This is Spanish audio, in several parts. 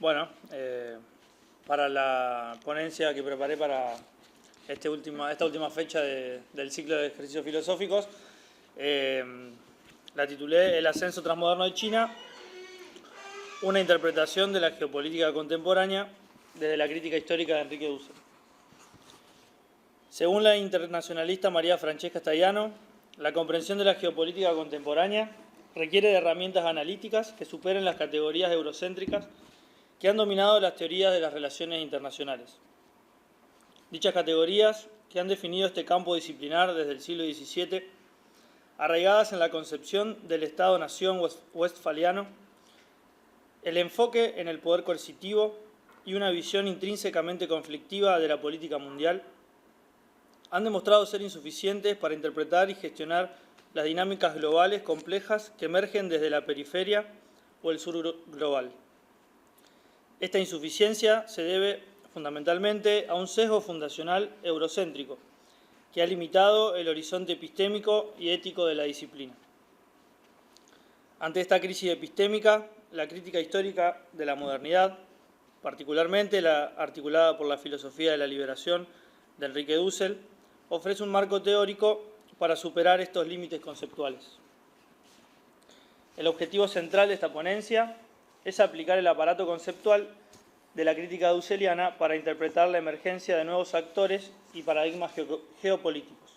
Bueno, para la ponencia que preparé para esta última fecha del ciclo de ejercicios filosóficos, la titulé El ascenso transmoderno de China, una interpretación de la geopolítica contemporánea desde la crítica histórica de Enrique Dussel. Según la internacionalista María Francesca Staiano, la comprensión de la geopolítica contemporánea requiere de herramientas analíticas que superen las categorías eurocéntricas que han dominado las teorías de las relaciones internacionales. Dichas categorías, que han definido este campo disciplinar desde el siglo XVII, arraigadas en la concepción del Estado-nación westfaliano, el enfoque en el poder coercitivo y una visión intrínsecamente conflictiva de la política mundial, han demostrado ser insuficientes para interpretar y gestionar las dinámicas globales complejas que emergen desde la periferia o el sur global. Esta insuficiencia se debe fundamentalmente a un sesgo fundacional eurocéntrico, que ha limitado el horizonte epistémico y ético de la disciplina. Ante esta crisis epistémica, la crítica histórica de la modernidad, particularmente la articulada por la filosofía de la liberación de Enrique Dussel, ofrece un marco teórico para superar estos límites conceptuales. El objetivo central de esta ponencia es aplicar el aparato conceptual de la crítica dusseliana para interpretar la emergencia de nuevos actores y paradigmas geopolíticos,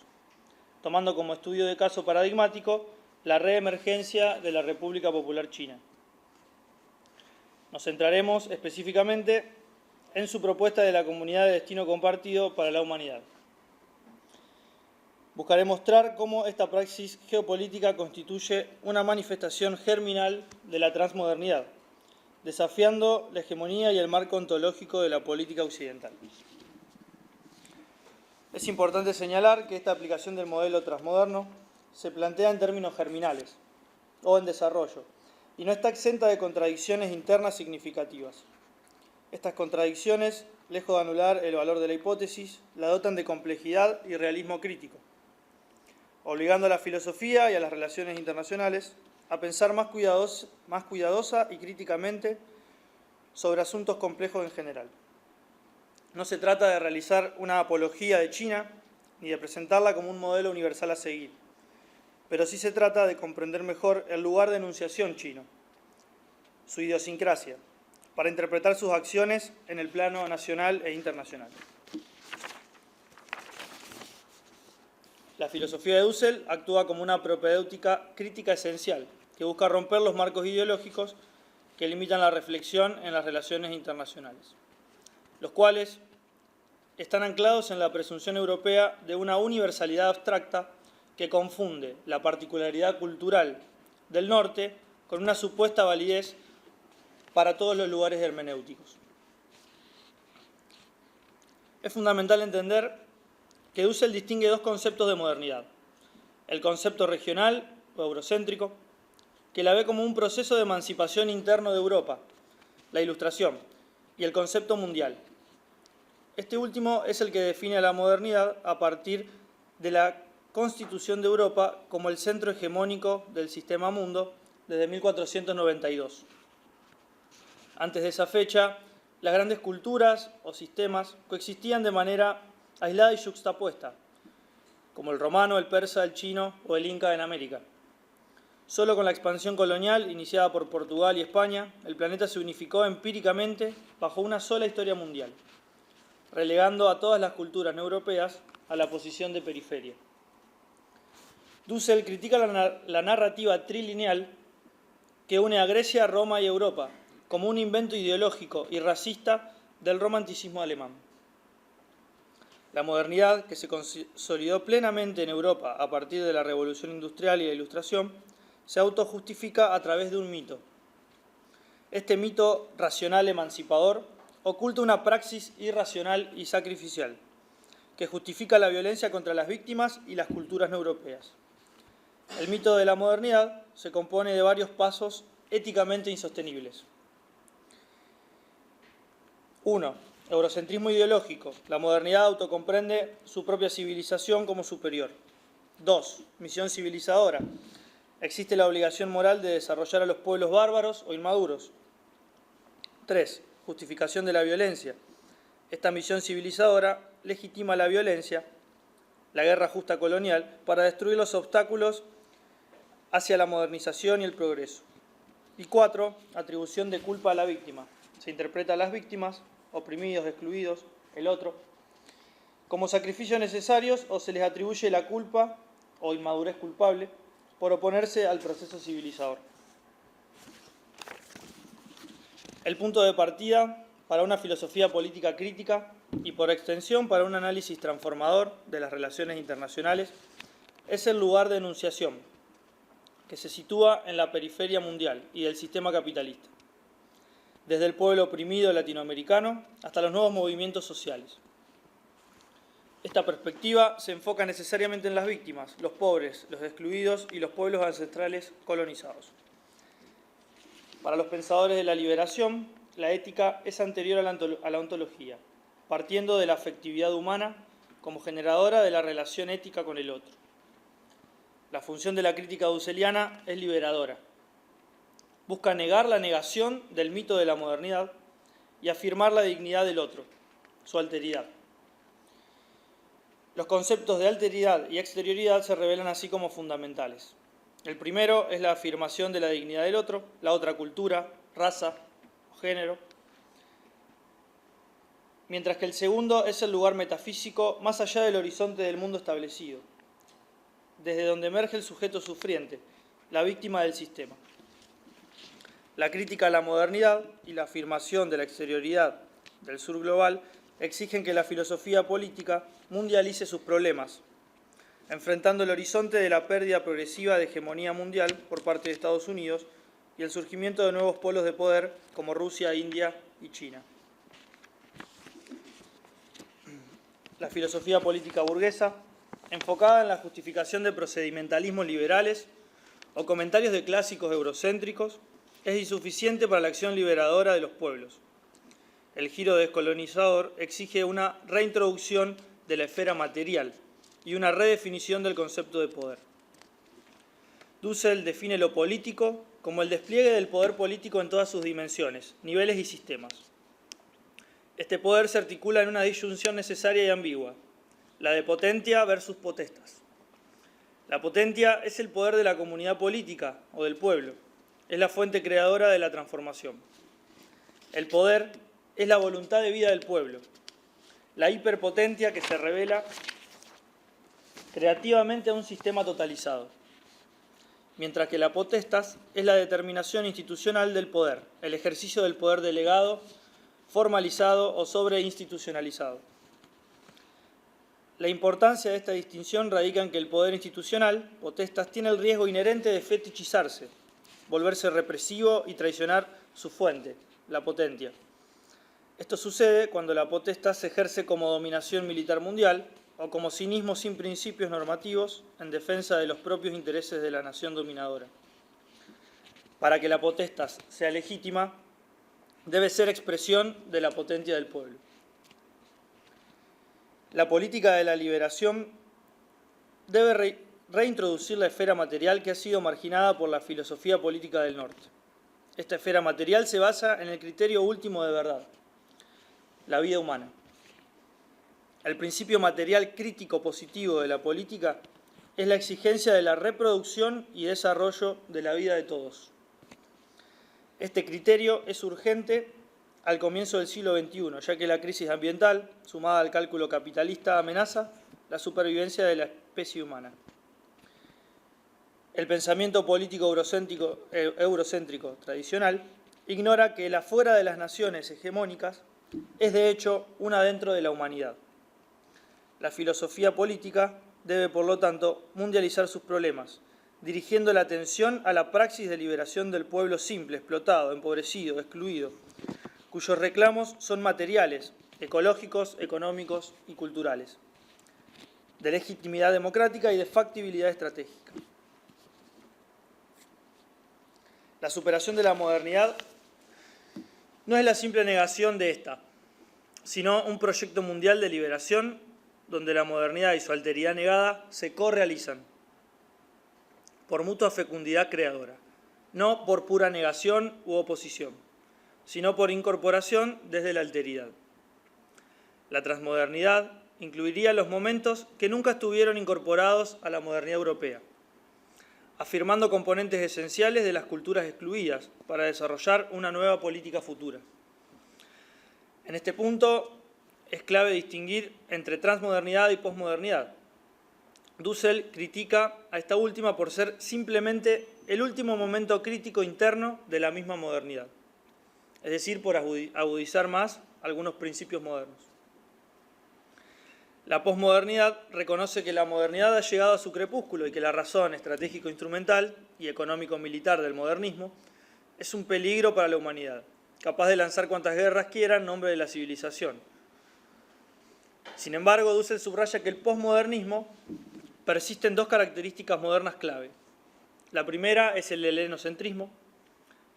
tomando como estudio de caso paradigmático la reemergencia de la República Popular China. Nos centraremos específicamente en su propuesta de la comunidad de destino compartido para la humanidad. Buscaré mostrar cómo esta praxis geopolítica constituye una manifestación germinal de la transmodernidad, desafiando la hegemonía y el marco ontológico de la política occidental. Es importante señalar que esta aplicación del modelo transmoderno se plantea en términos germinales o en desarrollo y no está exenta de contradicciones internas significativas. Estas contradicciones, lejos de anular el valor de la hipótesis, la dotan de complejidad y realismo crítico, obligando a la filosofía y a las relaciones internacionales a pensar más cuidadosa y críticamente sobre asuntos complejos en general. No se trata de realizar una apología de China ni de presentarla como un modelo universal a seguir, pero sí se trata de comprender mejor el lugar de enunciación chino, su idiosincrasia, para interpretar sus acciones en el plano nacional e internacional. La filosofía de Dussel actúa como una propedéutica crítica esencial, que busca romper los marcos ideológicos que limitan la reflexión en las relaciones internacionales, los cuales están anclados en la presunción europea de una universalidad abstracta que confunde la particularidad cultural del norte con una supuesta validez para todos los lugares hermenéuticos. Es fundamental entender que Dussel distingue dos conceptos de modernidad: el concepto regional o eurocéntrico, que la ve como un proceso de emancipación interno de Europa, la Ilustración, y el concepto mundial. Este último es el que define a la modernidad a partir de la constitución de Europa como el centro hegemónico del sistema mundo desde 1492. Antes de esa fecha, las grandes culturas o sistemas coexistían de manera aislada y yuxtapuesta, como el romano, el persa, el chino o el inca en América. Solo con la expansión colonial, iniciada por Portugal y España, el planeta se unificó empíricamente bajo una sola historia mundial, relegando a todas las culturas no europeas a la posición de periferia. Dussel critica la narrativa trilineal que une a Grecia, Roma y Europa como un invento ideológico y racista del romanticismo alemán. La modernidad, que se consolidó plenamente en Europa a partir de la Revolución Industrial y la Ilustración, se autojustifica a través de un mito. Este mito racional emancipador oculta una praxis irracional y sacrificial, que justifica la violencia contra las víctimas y las culturas no europeas. El mito de la modernidad se compone de varios pasos éticamente insostenibles. 1. Eurocentrismo ideológico. La modernidad autocomprende su propia civilización como superior. 2. Misión civilizadora. Existe la obligación moral de desarrollar a los pueblos bárbaros o inmaduros. 3. justificación de la violencia. Esta misión civilizadora legitima la violencia, la guerra justa colonial, para destruir los obstáculos hacia la modernización y el progreso. Y 4, atribución de culpa a la víctima. Se interpreta a las víctimas, oprimidos, excluidos, el otro, como sacrificios necesarios o se les atribuye la culpa o inmadurez culpable por oponerse al proceso civilizador. El punto de partida para una filosofía política crítica y por extensión para un análisis transformador de las relaciones internacionales es el lugar de enunciación, que se sitúa en la periferia mundial y del sistema capitalista, desde el pueblo oprimido latinoamericano hasta los nuevos movimientos sociales. Esta perspectiva se enfoca necesariamente en las víctimas, los pobres, los excluidos y los pueblos ancestrales colonizados. Para los pensadores de la liberación, la ética es anterior a la ontología, partiendo de la afectividad humana como generadora de la relación ética con el otro. La función de la crítica dusseliana es liberadora. Busca negar la negación del mito de la modernidad y afirmar la dignidad del otro, su alteridad. Los conceptos de alteridad y exterioridad se revelan así como fundamentales. El primero es la afirmación de la dignidad del otro, la otra cultura, raza o género, mientras que el segundo es el lugar metafísico más allá del horizonte del mundo establecido, desde donde emerge el sujeto sufriente, la víctima del sistema. La crítica a la modernidad y la afirmación de la exterioridad del sur global exigen que la filosofía política mundialice sus problemas, enfrentando el horizonte de la pérdida progresiva de hegemonía mundial por parte de Estados Unidos y el surgimiento de nuevos polos de poder como Rusia, India y China. La filosofía política burguesa, enfocada en la justificación de procedimentalismos liberales o comentarios de clásicos eurocéntricos, es insuficiente para la acción liberadora de los pueblos. El giro descolonizador exige una reintroducción de la esfera material y una redefinición del concepto de poder. Dussel define lo político como el despliegue del poder político en todas sus dimensiones, niveles y sistemas. Este poder se articula en una disyunción necesaria y ambigua, la de potentia versus potestas. La potentia es el poder de la comunidad política o del pueblo, es la fuente creadora de la transformación. El poder es la voluntad de vida del pueblo, la hiperpotencia que se revela creativamente a un sistema totalizado, mientras que la potestas es la determinación institucional del poder, el ejercicio del poder delegado, formalizado o sobreinstitucionalizado. La importancia de esta distinción radica en que el poder institucional, potestas, tiene el riesgo inherente de fetichizarse, volverse represivo y traicionar su fuente, la potentia. Esto sucede cuando la potestas se ejerce como dominación militar mundial o como cinismo sin principios normativos en defensa de los propios intereses de la nación dominadora. Para que la potestas sea legítima, debe ser expresión de la potencia del pueblo. La política de la liberación debe reintroducir la esfera material que ha sido marginada por la filosofía política del norte. Esta esfera material se basa en el criterio último de verdad, la vida humana. El principio material crítico positivo de la política es la exigencia de la reproducción y desarrollo de la vida de todos. Este criterio es urgente al comienzo del siglo XXI, ya que la crisis ambiental, sumada al cálculo capitalista, amenaza la supervivencia de la especie humana. El pensamiento político eurocéntrico tradicional ignora que el afuera de las naciones hegemónicas es de hecho una dentro de la humanidad. La filosofía política debe, por lo tanto, mundializar sus problemas, dirigiendo la atención a la praxis de liberación del pueblo simple, explotado, empobrecido, excluido, cuyos reclamos son materiales, ecológicos, económicos y culturales, de legitimidad democrática y de factibilidad estratégica. La superación de la modernidad no es la simple negación de esta, sino un proyecto mundial de liberación donde la modernidad y su alteridad negada se correalizan por mutua fecundidad creadora, no por pura negación u oposición. sino por incorporación desde la alteridad. La transmodernidad incluiría los momentos que nunca estuvieron incorporados a la modernidad europea, afirmando componentes esenciales de las culturas excluidas para desarrollar una nueva política futura. En este punto es clave distinguir entre transmodernidad y posmodernidad. Dussel critica a esta última por ser simplemente el último momento crítico interno de la misma modernidad, es decir, por agudizar más algunos principios modernos. La posmodernidad reconoce que la modernidad ha llegado a su crepúsculo y que la razón estratégico-instrumental y económico-militar del modernismo es un peligro para la humanidad, capaz de lanzar cuantas guerras quiera en nombre de la civilización. Sin embargo, Dussel subraya que el posmodernismo persiste en dos características modernas clave. La primera es el helenocentrismo,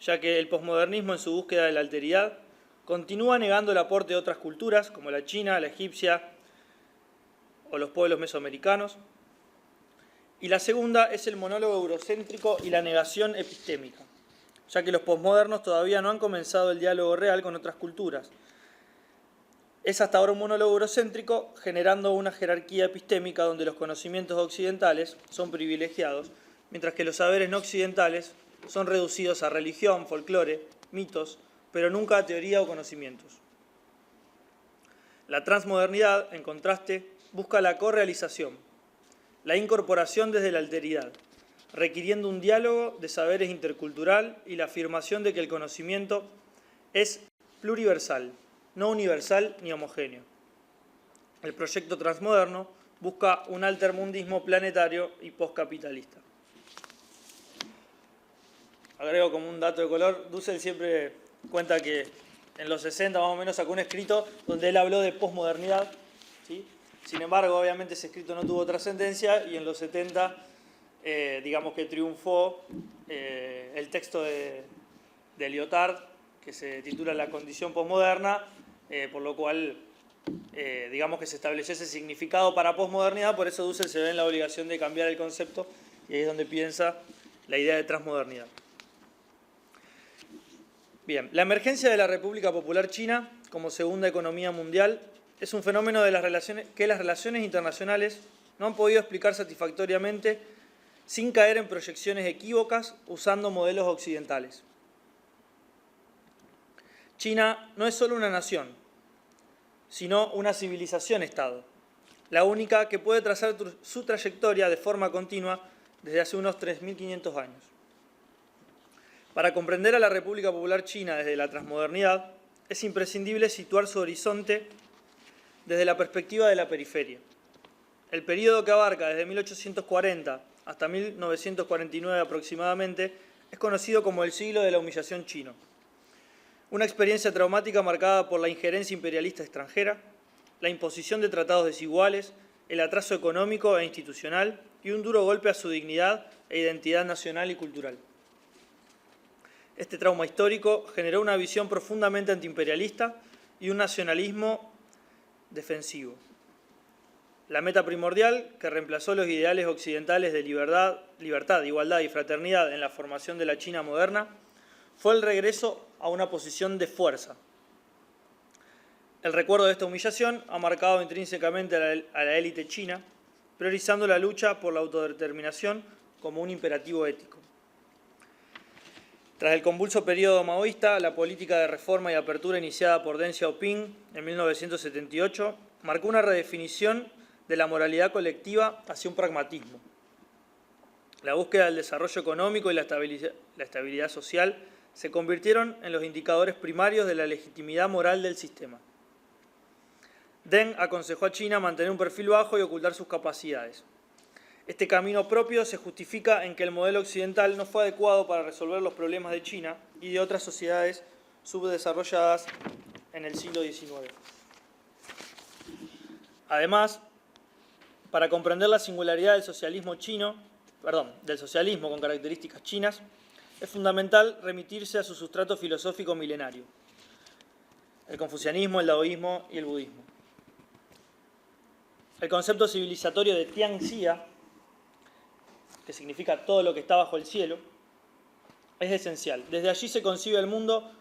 ya que el posmodernismo en su búsqueda de la alteridad continúa negando el aporte de otras culturas, como la china, la egipcia o los pueblos mesoamericanos. Y la segunda es el monólogo eurocéntrico y la negación epistémica, ya que los posmodernos todavía no han comenzado el diálogo real con otras culturas. Es hasta ahora un monólogo eurocéntrico, generando una jerarquía epistémica donde los conocimientos occidentales son privilegiados, mientras que los saberes no occidentales son reducidos a religión, folclore, mitos, pero nunca a teoría o conocimientos. La transmodernidad, en contraste, busca la correalización, la incorporación desde la alteridad, requiriendo un diálogo de saberes intercultural y la afirmación de que el conocimiento es pluriversal, no universal ni homogéneo. El proyecto transmoderno busca un altermundismo planetario y postcapitalista. Agrego como un dato de color, Dussel siempre cuenta que en los 60 más o menos sacó un escrito donde él habló de posmodernidad, ¿sí? Sin embargo, obviamente ese escrito no tuvo trascendencia y en los 70 digamos que triunfó el texto de Lyotard, que se titula La condición posmoderna, por lo cual digamos que se estableció ese significado para posmodernidad, por eso Dussel se ve en la obligación de cambiar el concepto y ahí es donde piensa la idea de transmodernidad. Bien, la emergencia de la República Popular China como segunda economía mundial es un fenómeno de las relaciones internacionales no han podido explicar satisfactoriamente sin caer en proyecciones equívocas usando modelos occidentales. China no es solo una nación, sino una civilización-estado, la única que puede trazar su trayectoria de forma continua desde hace unos 3.500 años. Para comprender a la República Popular China desde la transmodernidad, es imprescindible situar su horizonte desde la perspectiva de la periferia. El período que abarca desde 1840 hasta 1949 aproximadamente es conocido como el siglo de la humillación chino. Una experiencia traumática marcada por la injerencia imperialista extranjera, la imposición de tratados desiguales, el atraso económico e institucional y un duro golpe a su dignidad e identidad nacional y cultural. Este trauma histórico generó una visión profundamente antiimperialista y un nacionalismo defensivo. La meta primordial, que reemplazó los ideales occidentales de libertad, igualdad y fraternidad en la formación de la China moderna, fue el regreso a una posición de fuerza. El recuerdo de esta humillación ha marcado intrínsecamente a la élite china, priorizando la lucha por la autodeterminación como un imperativo ético. Tras el convulso periodo maoísta, la política de reforma y apertura iniciada por Deng Xiaoping en 1978 marcó una redefinición de la moralidad colectiva hacia un pragmatismo. La búsqueda del desarrollo económico y la estabilidad social se convirtieron en los indicadores primarios de la legitimidad moral del sistema. Deng aconsejó a China mantener un perfil bajo y ocultar sus capacidades. Este camino propio se justifica en que el modelo occidental no fue adecuado para resolver los problemas de China y de otras sociedades subdesarrolladas en el siglo XIX. Además, para comprender la singularidad del socialismo con características chinas, es fundamental remitirse a su sustrato filosófico milenario, el confucianismo, el daoísmo y el budismo. El concepto civilizatorio de Tianxia, que significa todo lo que está bajo el cielo, es esencial. Desde allí se concibe el mundo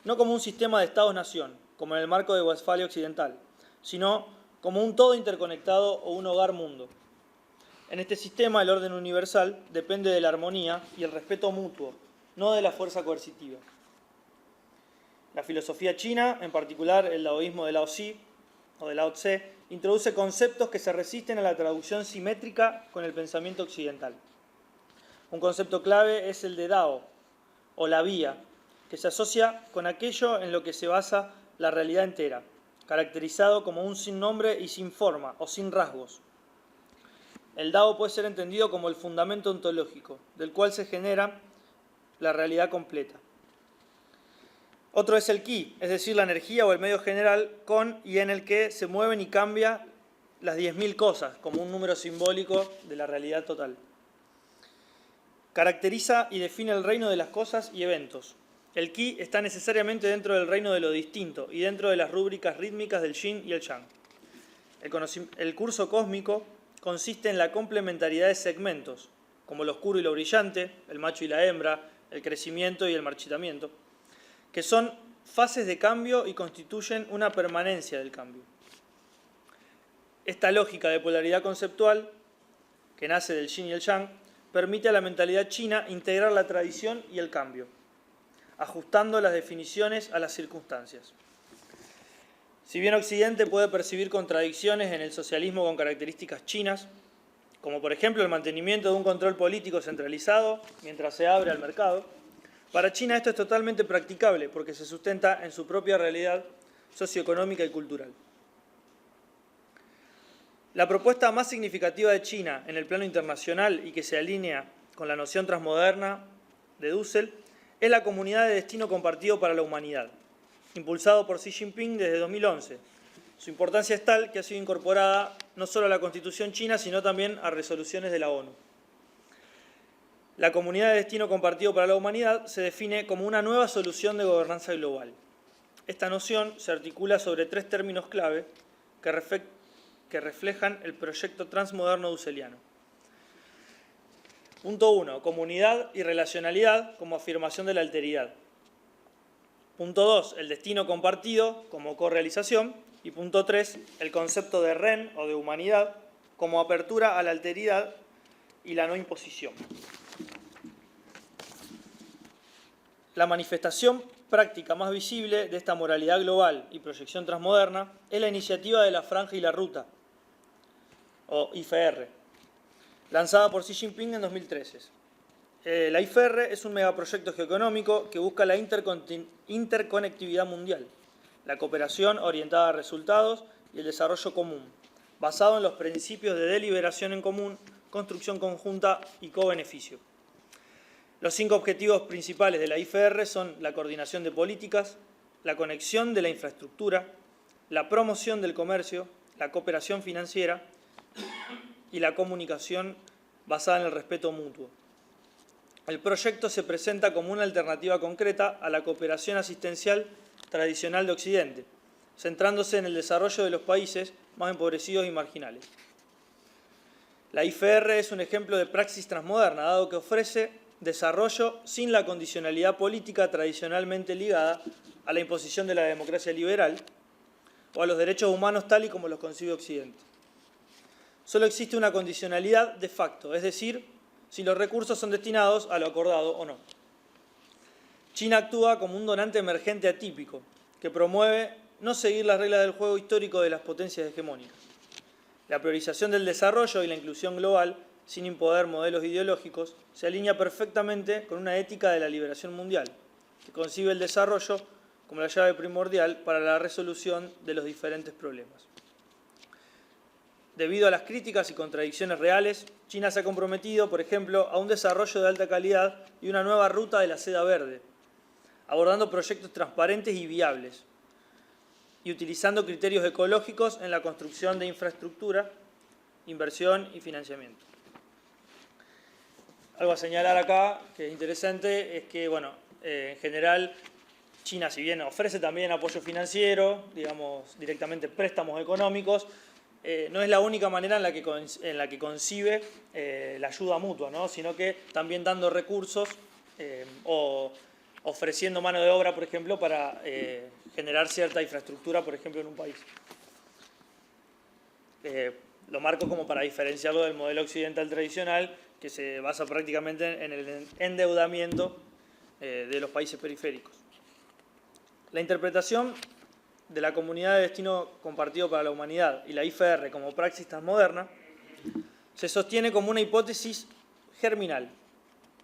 no como un sistema de Estados-nación, como en el marco de Westfalia Occidental, sino como un todo interconectado o un hogar-mundo. En este sistema, el orden universal depende de la armonía y el respeto mutuo, no de la fuerza coercitiva. La filosofía china, en particular el daoísmo de Lao Tzu o de Lao Tse, introduce conceptos que se resisten a la traducción simétrica con el pensamiento occidental. Un concepto clave es el de Dao, o la vía, que se asocia con aquello en lo que se basa la realidad entera, caracterizado como un sin nombre y sin forma, o sin rasgos. El Dao puede ser entendido como el fundamento ontológico, del cual se genera la realidad completa. Otro es el Qi, es decir, la energía o el medio general con y en el que se mueven y cambian las 10.000 cosas, como un número simbólico de la realidad total. Caracteriza y define el reino de las cosas y eventos. El Qi está necesariamente dentro del reino de lo distinto y dentro de las rúbricas rítmicas del Yin y el Yang. El curso cósmico consiste en la complementariedad de segmentos, como lo oscuro y lo brillante, el macho y la hembra, el crecimiento y el marchitamiento, que son fases de cambio y constituyen una permanencia del cambio. Esta lógica de polaridad conceptual, que nace del Yin y el Yang, permite a la mentalidad china integrar la tradición y el cambio, ajustando las definiciones a las circunstancias. Si bien Occidente puede percibir contradicciones en el socialismo con características chinas, como por ejemplo el mantenimiento de un control político centralizado mientras se abre al mercado, para China esto es totalmente practicable porque se sustenta en su propia realidad socioeconómica y cultural. La propuesta más significativa de China en el plano internacional y que se alinea con la noción transmoderna de Dussel es la Comunidad de Destino Compartido para la Humanidad, impulsado por Xi Jinping desde 2011. Su importancia es tal que ha sido incorporada no solo a la Constitución china, sino también a resoluciones de la ONU. La Comunidad de Destino Compartido para la Humanidad se define como una nueva solución de gobernanza global. Esta noción se articula sobre 3 términos clave que reflejan el proyecto transmoderno dusseliano. Punto 1. Comunidad y relacionalidad como afirmación de la alteridad. Punto 2. El destino compartido como correalización. Y punto 3. El concepto de ren o de humanidad como apertura a la alteridad y la no imposición. La manifestación práctica más visible de esta moralidad global y proyección transmoderna es la iniciativa de la Franja y la Ruta, o IFR, lanzada por Xi Jinping en 2013. La IFR es un megaproyecto geoeconómico que busca la interconectividad mundial, la cooperación orientada a resultados y el desarrollo común, basado en los principios de deliberación en común, construcción conjunta y cobeneficio. Los 5 objetivos principales de la IFR son la coordinación de políticas, la conexión de la infraestructura, la promoción del comercio, la cooperación financiera y la comunicación basada en el respeto mutuo. El proyecto se presenta como una alternativa concreta a la cooperación asistencial tradicional de Occidente, centrándose en el desarrollo de los países más empobrecidos y marginales. La IFR es un ejemplo de praxis transmoderna, dado que ofrece desarrollo sin la condicionalidad política tradicionalmente ligada a la imposición de la democracia liberal o a los derechos humanos tal y como los concibe Occidente. Solo existe una condicionalidad de facto, es decir, si los recursos son destinados a lo acordado o no. China actúa como un donante emergente atípico, que promueve no seguir las reglas del juego histórico de las potencias hegemónicas. La priorización del desarrollo y la inclusión global, sin imponer modelos ideológicos, se alinea perfectamente con una ética de la liberación mundial, que concibe el desarrollo como la llave primordial para la resolución de los diferentes problemas. Debido a las críticas y contradicciones reales, China se ha comprometido, por ejemplo, a un desarrollo de alta calidad y una nueva ruta de la seda verde, abordando proyectos transparentes y viables, y utilizando criterios ecológicos en la construcción de infraestructura, inversión y financiamiento. Algo a señalar acá, que es interesante, es que, en general, China, si bien ofrece también apoyo financiero, digamos, directamente préstamos económicos, no es la única manera en la que concibe la ayuda mutua, ¿no? Sino que también dando recursos o ofreciendo mano de obra, por ejemplo, para generar cierta infraestructura, por ejemplo, en un país. Lo marco como para diferenciarlo del modelo occidental tradicional, que se basa prácticamente en el endeudamiento de los países periféricos. La interpretación de la Comunidad de Destino Compartido para la Humanidad y la IFR como praxis tan moderna se sostiene como una hipótesis germinal,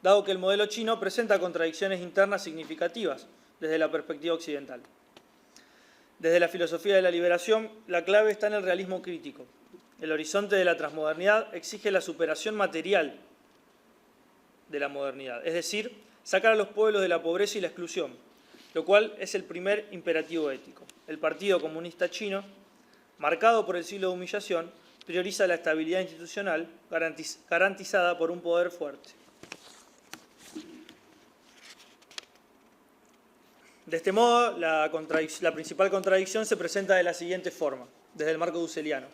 dado que el modelo chino presenta contradicciones internas significativas desde la perspectiva occidental. Desde la filosofía de la liberación, la clave está en el realismo crítico. El horizonte de la transmodernidad exige la superación material de la modernidad, es decir, sacar a los pueblos de la pobreza y la exclusión, lo cual es el primer imperativo ético. El Partido Comunista Chino, marcado por el siglo de humillación, prioriza la estabilidad institucional garantizada por un poder fuerte. De este modo, la principal contradicción se presenta de la siguiente forma, desde el marco dusseliano.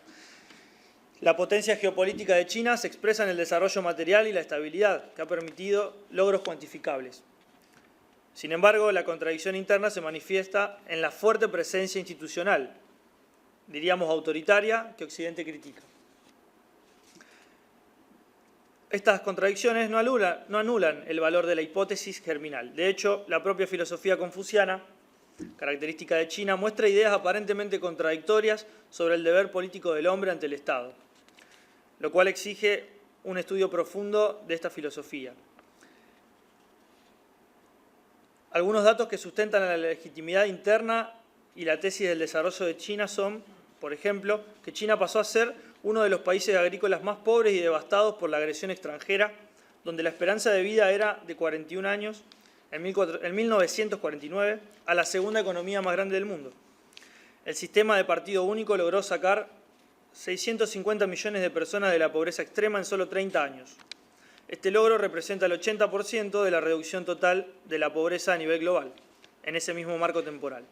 La potencia geopolítica de China se expresa en el desarrollo material y la estabilidad, que ha permitido logros cuantificables. Sin embargo, la contradicción interna se manifiesta en la fuerte presencia institucional, diríamos autoritaria, que Occidente critica. Estas contradicciones no anulan el valor de la hipótesis germinal. De hecho, la propia filosofía confuciana, característica de China, muestra ideas aparentemente contradictorias sobre el deber político del hombre ante el Estado, lo cual exige un estudio profundo de esta filosofía. Algunos datos que sustentan la legitimidad interna y la tesis del desarrollo de China son, por ejemplo, que China pasó a ser uno de los países agrícolas más pobres y devastados por la agresión extranjera, donde la esperanza de vida era de 41 años en 1949, a la segunda economía más grande del mundo. El sistema de partido único logró sacar 650 millones de personas de la pobreza extrema en solo 30 años. Este logro representa el 80% de la reducción total de la pobreza a nivel global, en ese mismo marco temporal.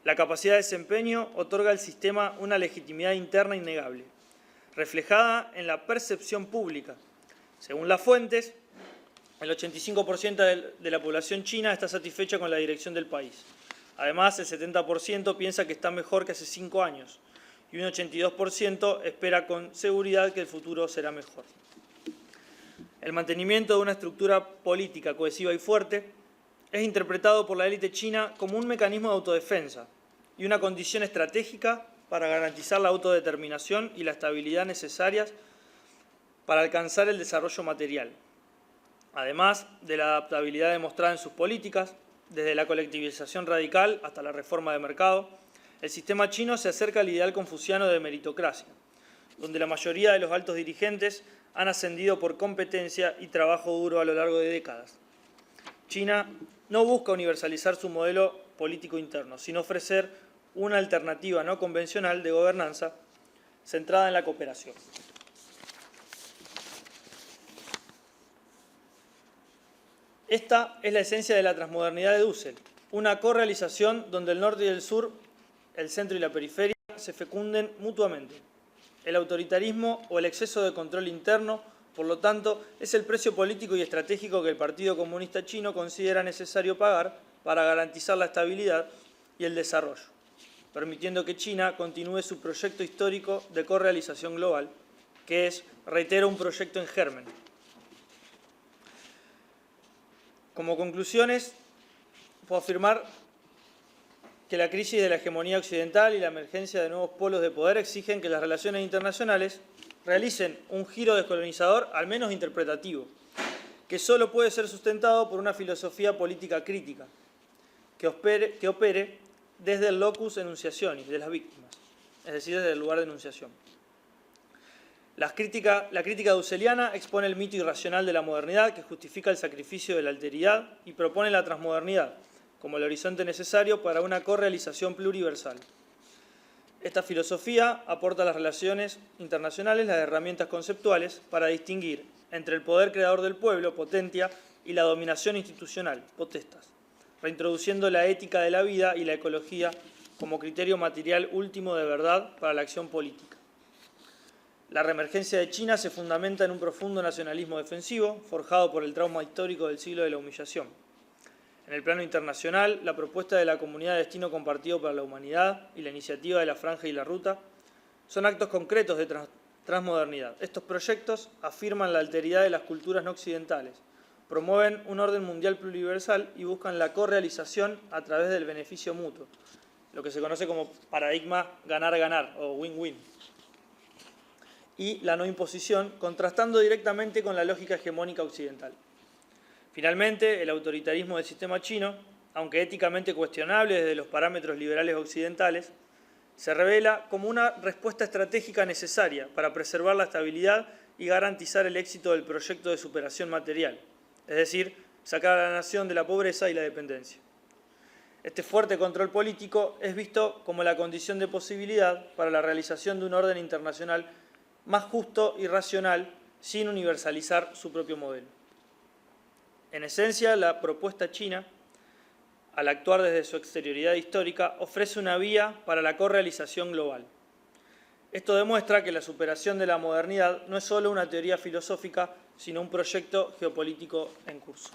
La capacidad de desempeño otorga al sistema una legitimidad interna innegable, reflejada en la percepción pública. Según las fuentes, el 85% de la población china está satisfecha con la dirección del país. Además, el 70% piensa que está mejor que hace 5 años y un 82% espera con seguridad que el futuro será mejor. El mantenimiento de una estructura política cohesiva y fuerte es interpretado por la élite china como un mecanismo de autodefensa y una condición estratégica para garantizar la autodeterminación y la estabilidad necesarias para alcanzar el desarrollo material. Además de la adaptabilidad demostrada en sus políticas, desde la colectivización radical hasta la reforma de mercado, el sistema chino se acerca al ideal confuciano de meritocracia, donde la mayoría de los altos dirigentes han ascendido por competencia y trabajo duro a lo largo de décadas. China no busca universalizar su modelo político interno, sino ofrecer una alternativa no convencional de gobernanza centrada en la cooperación. Esta es la esencia de la transmodernidad de Dussel, una correalización donde el norte y el sur, el centro y la periferia, se fecunden mutuamente. El autoritarismo o el exceso de control interno, por lo tanto, es el precio político y estratégico que el Partido Comunista Chino considera necesario pagar para garantizar la estabilidad y el desarrollo, permitiendo que China continúe su proyecto histórico de correalización global, que es, reitero, un proyecto en germen. Como conclusiones, puedo afirmar que la crisis de la hegemonía occidental y la emergencia de nuevos polos de poder exigen que las relaciones internacionales realicen un giro descolonizador, al menos interpretativo, que solo puede ser sustentado por una filosofía política crítica, que opere desde el locus enunciationis de las víctimas, es decir, desde el lugar de enunciación. La crítica dusseliana expone el mito irracional de la modernidad que justifica el sacrificio de la alteridad y propone la transmodernidad como el horizonte necesario para una correalización pluriversal. Esta filosofía aporta a las relaciones internacionales las herramientas conceptuales para distinguir entre el poder creador del pueblo, potentia, y la dominación institucional, potestas, reintroduciendo la ética de la vida y la ecología como criterio material último de verdad para la acción política. La reemergencia de China se fundamenta en un profundo nacionalismo defensivo, forjado por el trauma histórico del siglo de la humillación. En el plano internacional, la propuesta de la Comunidad de Destino Compartido para la Humanidad y la iniciativa de la Franja y la Ruta son actos concretos de transmodernidad. Estos proyectos afirman la alteridad de las culturas no occidentales, promueven un orden mundial pluriversal y buscan la correalización a través del beneficio mutuo, lo que se conoce como paradigma ganar-ganar o win-win, y la no imposición, contrastando directamente con la lógica hegemónica occidental. Finalmente, el autoritarismo del sistema chino, aunque éticamente cuestionable desde los parámetros liberales occidentales, se revela como una respuesta estratégica necesaria para preservar la estabilidad y garantizar el éxito del proyecto de superación material, es decir, sacar a la nación de la pobreza y la dependencia. Este fuerte control político es visto como la condición de posibilidad para la realización de un orden internacional más justo y racional sin universalizar su propio modelo. En esencia, la propuesta china, al actuar desde su exterioridad histórica, ofrece una vía para la correalización global. Esto demuestra que la superación de la modernidad no es solo una teoría filosófica, sino un proyecto geopolítico en curso.